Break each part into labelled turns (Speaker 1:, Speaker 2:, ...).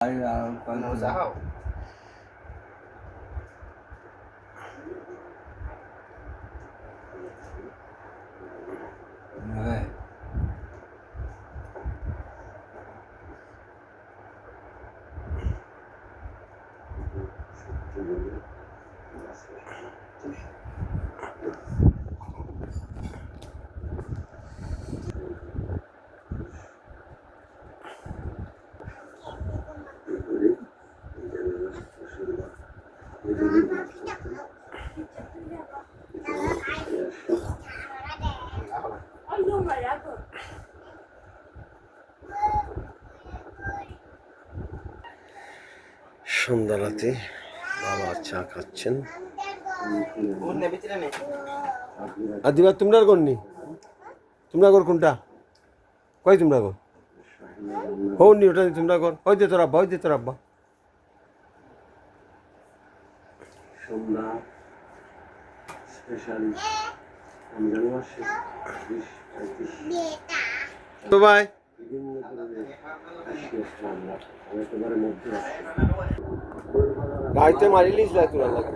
Speaker 1: Nấu giá hậu.
Speaker 2: Rồi. সন্ধ্যারাতে বাবা চা খাচ্ছেন। আর দিবা তোমরা করনি, তোমরা কর কোনটা কই তোমরা কর হওনি ওটা তোমরা কর ওই দে তোর আব্বা, ওই দে তোর আব্বা।
Speaker 3: সন্ধ্যা স্পেশাল রমজান মাসে
Speaker 2: তো ভাই
Speaker 3: বিভিন্ন ধরনের রান্না একেবারে মধ্যে
Speaker 2: গাইতে মারিলিস না তোরা লাগে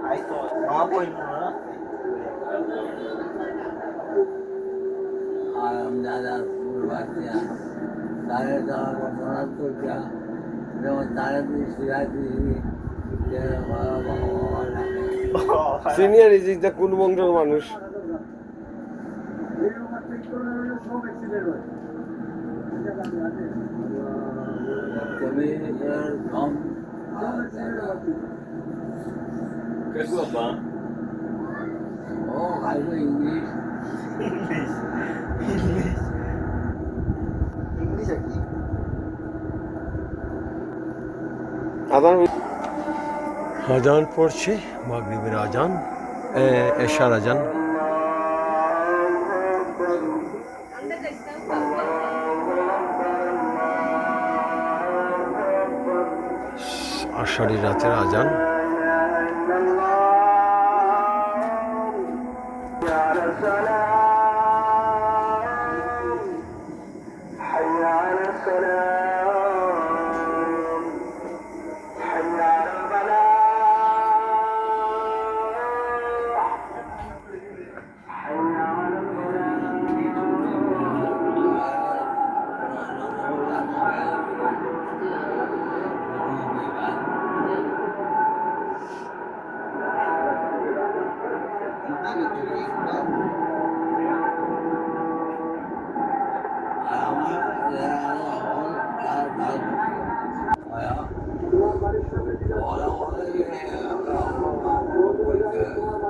Speaker 1: Ai to, mama boy no na.
Speaker 4: आराम दादा पूर्वाच्या तारे जावा कोणाला तो त्या जेव्हा तारे बी शिरायची
Speaker 2: সিনিয়র ইজিটা কোন বংশের মানুষ?
Speaker 4: তুমি কম ও খাইব ইংলিশ
Speaker 1: English aquí.
Speaker 2: আজান পড়ছে, মাগরিবের আজান, এশার আজান। আষাঢ়ি রাতের আজান।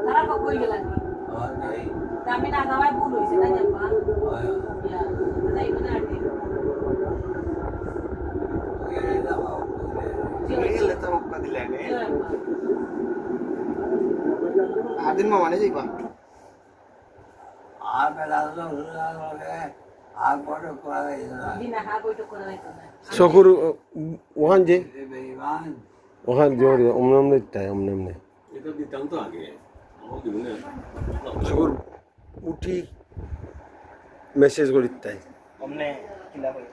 Speaker 5: Tara kok gila nih. Kami nak kawai bulu sih tanya Pak. Ya, tadi benar deh.
Speaker 1: Gila to ka dilane. Adin mama ne jaiba.
Speaker 4: আর বেলা আর বড় করা
Speaker 5: Dina ha koi to kora itu.
Speaker 2: চকুর ওখান যে
Speaker 4: বেইমান
Speaker 2: ওখান জোরে অমনে তাই অমনে
Speaker 3: এটা দিতাম তো আগে আমার জীবনে
Speaker 2: চকুর উঠি মেসেজ করি তাই
Speaker 1: Omne kila hoy.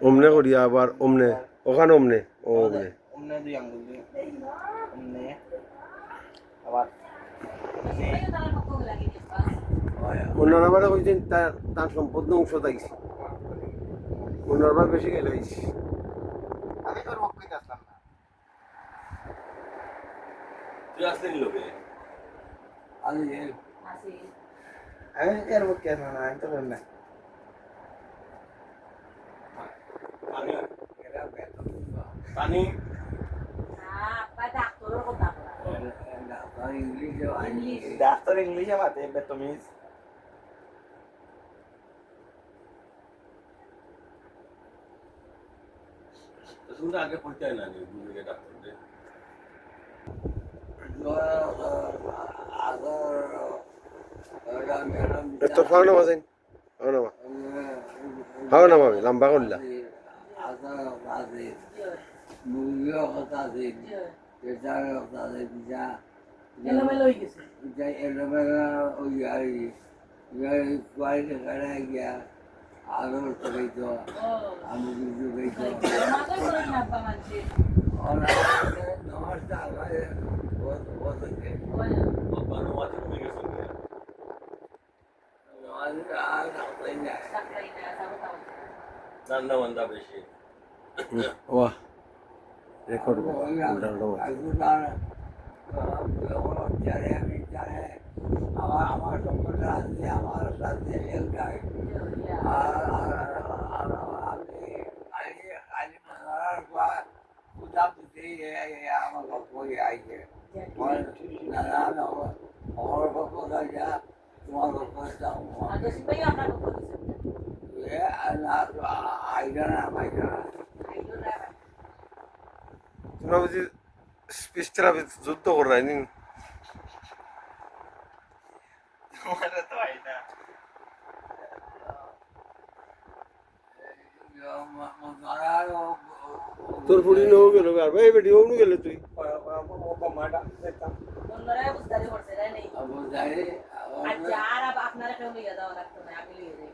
Speaker 2: অমনে করি আবার অমনে ওখানে অমনে ও অমনে
Speaker 1: Omne du yang dulu. Omne. Awat.
Speaker 5: Tara kok gila nih Pak.
Speaker 2: অন্যরা বারে কইছেন তার তার সম্পূর্ণ অংশ থাকছে, অন্যরা বেশি গেলে হয়েছে।
Speaker 1: Ami or hokkit aslam na.
Speaker 3: তুই আসতে নিল কে
Speaker 4: আরে
Speaker 5: Masih.
Speaker 1: Ami er hokkit aslam na. Ito na.
Speaker 3: পানি
Speaker 4: এরা বেতন
Speaker 3: পানি
Speaker 5: Ah, Pak dokter kok tak.
Speaker 4: Doctor ইংলিশে আইনি
Speaker 1: Doctor English mate betomis.
Speaker 3: শুনতে আগে পড়তে না নি বুঝে ডাক্তার দে
Speaker 2: তোর ফাও নামাজেন ফাও নামাবে লম্বা করলা
Speaker 4: মুরগিও কথা দিন পেটার কথা দিন যা
Speaker 5: Elomeloy gitu.
Speaker 4: যা এলোমেলা ওই আর কোয়ালিটি খারাপ গিয়া আলু গেইতো
Speaker 5: ও
Speaker 4: আলু কিছু গেইতো
Speaker 5: মাথায় করে না আব্বা মানছে
Speaker 4: নমস্কার ভাই বলতে
Speaker 5: ওই
Speaker 3: বাবা নওয়াজে হয়ে গেছে
Speaker 5: সাকলাই না সাবো তাও
Speaker 3: রান্না বান্না বেশি
Speaker 2: ওয়া রেকর্ড উল্টা
Speaker 4: আমার সম্পর্কে আছে আমার সাথে এলাকায় আমি মারার পর উদাব দিতে আমার পক্ষে আইছে আমার পক্ষ যা তোমার পক্ষ যাও
Speaker 5: আর তো সিপাই আপনার উপর দিছে
Speaker 4: আইডানা
Speaker 5: আইলো না
Speaker 2: তোমরা বুঝি স্পিচ থেরাপি যুদ্ধ কর রাই নি
Speaker 1: তোমার তো আইনা
Speaker 2: তোর ফুড়ি নেও গেল আর ভাই বেটি ও নু গেলে তুই
Speaker 5: বন্ধুরা বুঝদারি করছে তাই নেই আচ্ছা আর আপনারা কেউ নিয়ে যাওয়া লাগতো না আমি নিয়ে যাই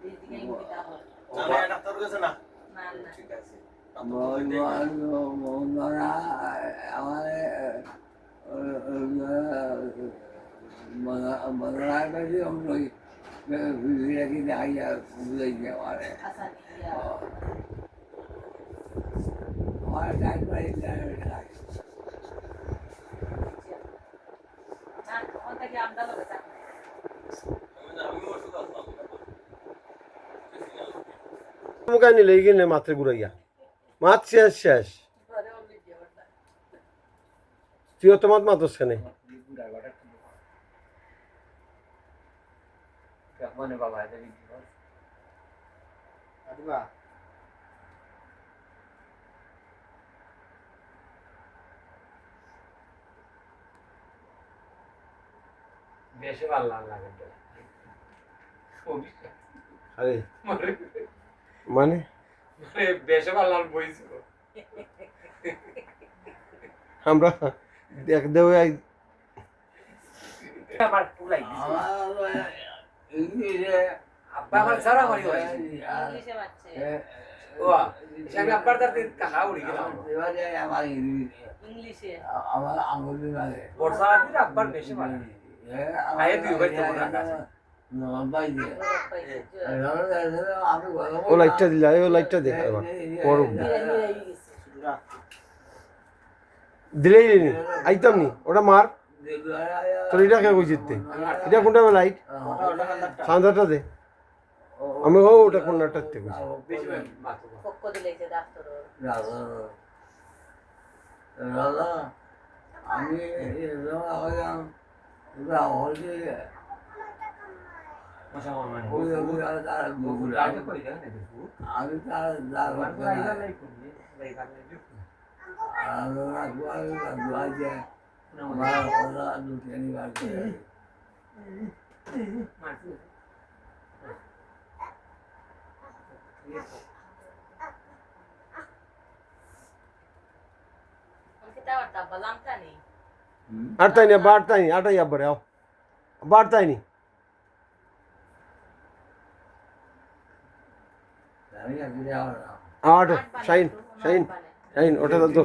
Speaker 5: এই দিকে মুখিটা হয়
Speaker 3: জানা ডাক্তার কাছে না
Speaker 5: না না
Speaker 3: ঠিক আছে
Speaker 5: আচ্ছা ইয়া না কোন থেকে আমরা লোক আছে
Speaker 3: আমি ওষুধ আসলাম
Speaker 2: মুখে নিলে গেলে মাত্রে ঘুরাইয়া মাছ শেষ শেষ
Speaker 5: ঘরে অমনি দিয়ে ওটা
Speaker 2: তুইও তো মাত মাতস কেনে
Speaker 1: মনে বাবা এটা আদিবা
Speaker 6: বেশি ভালো লাগে
Speaker 2: আরে মানে
Speaker 6: বেশি ভালো বইছিল
Speaker 2: আমরা দেখ দেও
Speaker 6: আমার পুলাই আব্বা আমার সারা করি হয়
Speaker 5: ইংলিশে বাচ্চা
Speaker 6: ও আমি আব্বার তার কাকা উড়ি গেলাম
Speaker 5: ইংলিশে
Speaker 4: আমার আঙুলি লাগে
Speaker 6: বর্ষা দিন আব্বার বেশি ভালো আয়ে দুই ভাই তো রাখা আছে
Speaker 2: ও লাইটটা দিলা ও লাইটটা দেখ এবার করব দিলেই নি আইতাম নি ওটা মার তোর এটা কে কইছিতে এটা কোনটা লাইট সান্দাটা দে আমি ও ওটা কোনটাতে কইছি
Speaker 6: বেশি মাত্র
Speaker 5: পক্ষ দিলেছে ডাক্তার
Speaker 4: রাজা আমি আমি
Speaker 2: আটতাই নি বাড়তাই নি আটাই আব্বারে আও বাড়তাই নি আট শাইন শাইন শাইন ওটা তো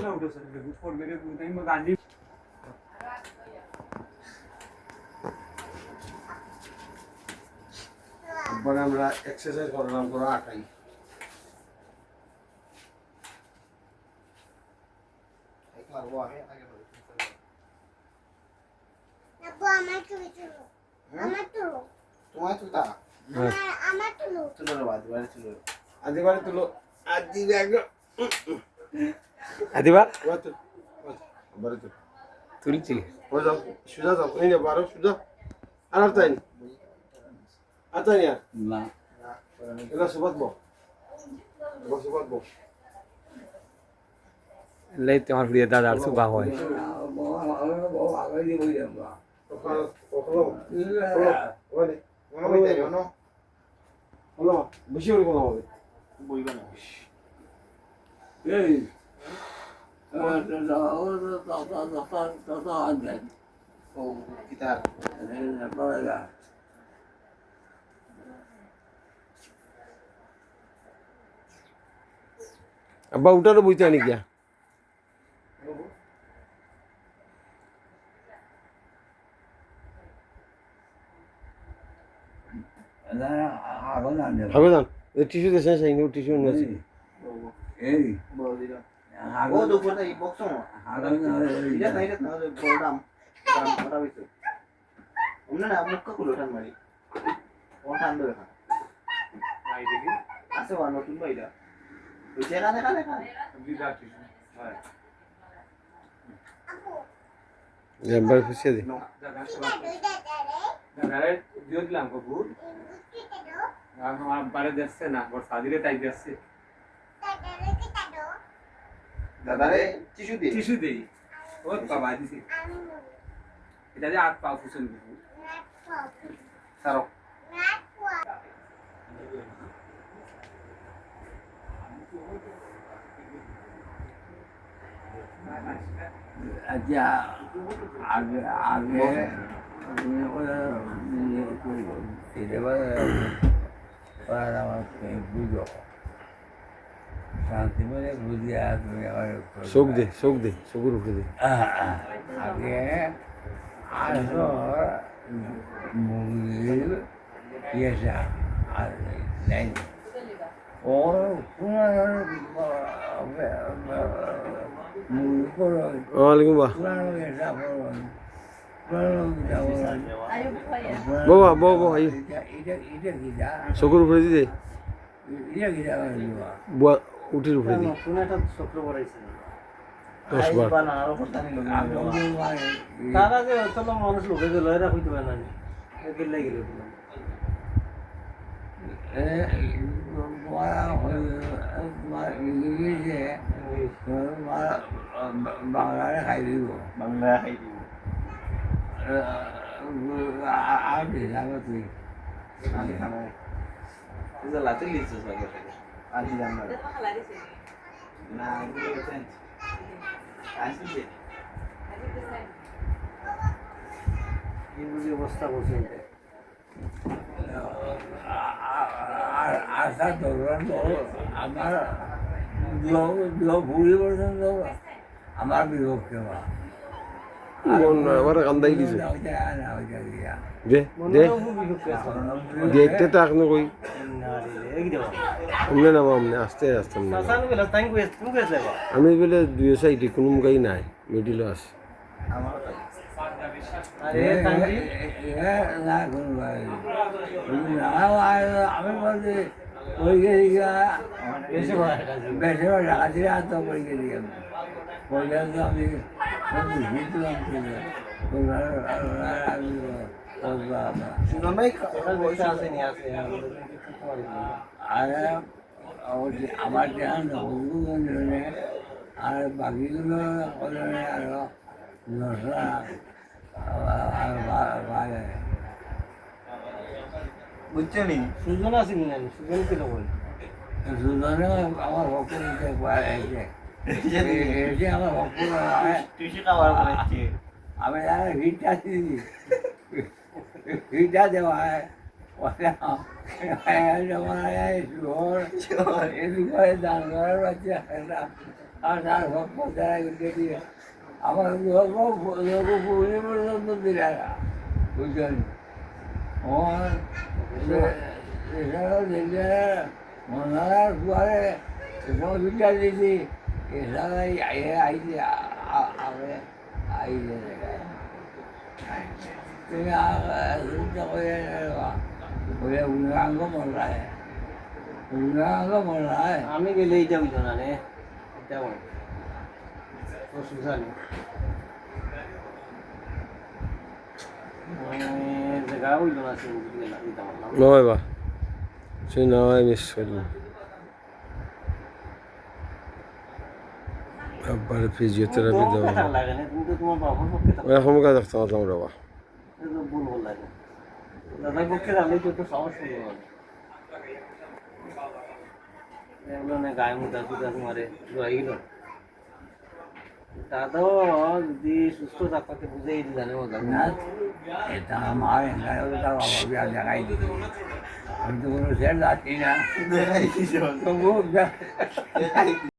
Speaker 2: আব্বারে আমরা এক্সারসাইজ করলাম করে আটাই
Speaker 1: একবার ও আগে আগে তোমার তুতা তুলো রে বাদ বাড়ি তুলো
Speaker 2: আদিবারে তুলো আদিবা আব্বারে তুল
Speaker 6: তুলছি
Speaker 2: ও যাও সুজা যাও এই নে বারো সুজা আর আটতাই নি আটতাই নি আর
Speaker 4: না
Speaker 2: এলা সুবাত বো সুবাত বো
Speaker 6: লাই তোমার প্রিয় দাদার সুবা হয়
Speaker 2: বেশি করে বলা হবে
Speaker 1: বইবা না
Speaker 4: এই
Speaker 1: ও গিটার
Speaker 2: আব্বা উঠারও বইতে আনি গিয়া
Speaker 4: আগুন আনবে
Speaker 2: হবে যান টিস্যু দেশে চাই টিস্যু নিয়েছি
Speaker 4: এই
Speaker 1: বড়দিরা ও
Speaker 4: আগুন
Speaker 1: দুপুর এই বক্স
Speaker 4: আগুন
Speaker 1: এটা না বড়দাম দাম করা হইছে অন্য না মুখ কুলো টান মারি কোন টান ধরে খা
Speaker 6: আই দেখি
Speaker 1: আছে ওয়া নতুন বাইরা ওই যেখানে কানে কানে
Speaker 6: বিরাট কিছু
Speaker 1: হয়
Speaker 2: একবার খুশি দে
Speaker 6: দাদারে দিও দিলাম কপুর আমার বারে যাচ্ছে না ওর সাদিরে তাই যাচ্ছে
Speaker 1: দাদারে টিস্যু দি
Speaker 6: টিস্যু দেই ও বাবা দিছি এটা যে হাত পা ফুসন দিব
Speaker 1: সারো
Speaker 4: আচ্ছা আগে আগে বুঝো শান্তি মানে বুঝিয়া তুমি আমার
Speaker 2: চোখ দে চোখের উপরে দে
Speaker 4: আগে আসর মুরগির ইয়েটা আর নেই ও মুরগি করো
Speaker 2: ওয়ালাইকুম বা
Speaker 4: পুরানো ইয়েটা করো পুরানো
Speaker 5: আয়ুব ভাইয়া
Speaker 2: বাবা বাবা আই
Speaker 4: এটা কি যা
Speaker 2: চোখের উপরে দি দে
Speaker 4: এটা কি যা
Speaker 2: বুয়া উঠির উপরে দি
Speaker 1: নতুন একটা চক্র বড়াইছে
Speaker 2: 10 বার
Speaker 1: বানা আরো কথা নিল তারা যে অতলো মানুষ লোকে গেল এরা কইতে পারে না এগুলো গেল
Speaker 4: বাংলায় খাই দিব
Speaker 1: বাংলা খাই দিব
Speaker 4: আর জানো তুই
Speaker 1: আমি খানা তুই তো লাতে লিখছিস লাগে আজি জানা
Speaker 5: দেখো খালা দিছে
Speaker 1: না এগুলো কেন আসছে এই বুঝি অবস্থা বসে
Speaker 4: আশা ধরুন আমার ভুড়ি পর্যন্ত আমার বিভক্তি বা
Speaker 2: আবার কান্দাই দিছে দে দে দেখতে তো এখন কই অমনে নামা অমনে আস্তে আস্তে আমি বলে দুই সাইডে কোনো মুখাই নাই মিডিলও আছে
Speaker 4: আমি বলছি ওই বেশি টাকা দিয়ে আত্ম পরীক্ষা দিয়ে পর্যন্ত আমি
Speaker 1: সুজন ভাই বসে আছে নি আছে
Speaker 4: আর আমার ধ্যান আর বাকিগুলো আরো নশা
Speaker 1: বুঝছো নি সুজন আছে নি সুজন কি লোক
Speaker 4: সুজনে আমার ভক্ত এসে আমার ভক্ত
Speaker 1: টিসি খাবার বানাচ্ছে
Speaker 4: আমি হিটটা হিটটা দেওয়া হয় দান করার বাচ্চা আর তার ভক্ত যারা দিয়ে আমার লোক পর্যন্ত দিলে বুঝলেন মনার পরে দুটা দিদি এছাড়া আইছে আইছে তুমি চিন্তা করে বলে উন্নয়ন মনে উন্নয়ন মনে হয়
Speaker 1: আমি গেলে এইটা বুঝো না রে এটা বল ও সুজানি জায়গা বুঝলো না সে বুঝতে গেলাম দিতে পারলাম
Speaker 2: নয় বা সে নয় মিস করলাম আবার ফিজিওথেরাপি দেওয়া
Speaker 1: লাগে না তুমি তো তোমার বাবার পক্ষে থাকো
Speaker 2: ওই এখন কাজ দেখতে পারলাম রে বা
Speaker 1: এটা তো ভুল বল লাগে দাদার পক্ষে থাকলে তো একটু সমস্যা হবে এগুলো না গায়ে মুদা সুদা মারে জয় গেল দাদাও যদি সুস্থ থাকতে বুঝেই দিলাম ওদের
Speaker 4: না এটা আমার এখানে দেখাই দিই আমি তো কোনো সেল যাচ্ছি না
Speaker 1: দেখাই দিছো
Speaker 4: তবুও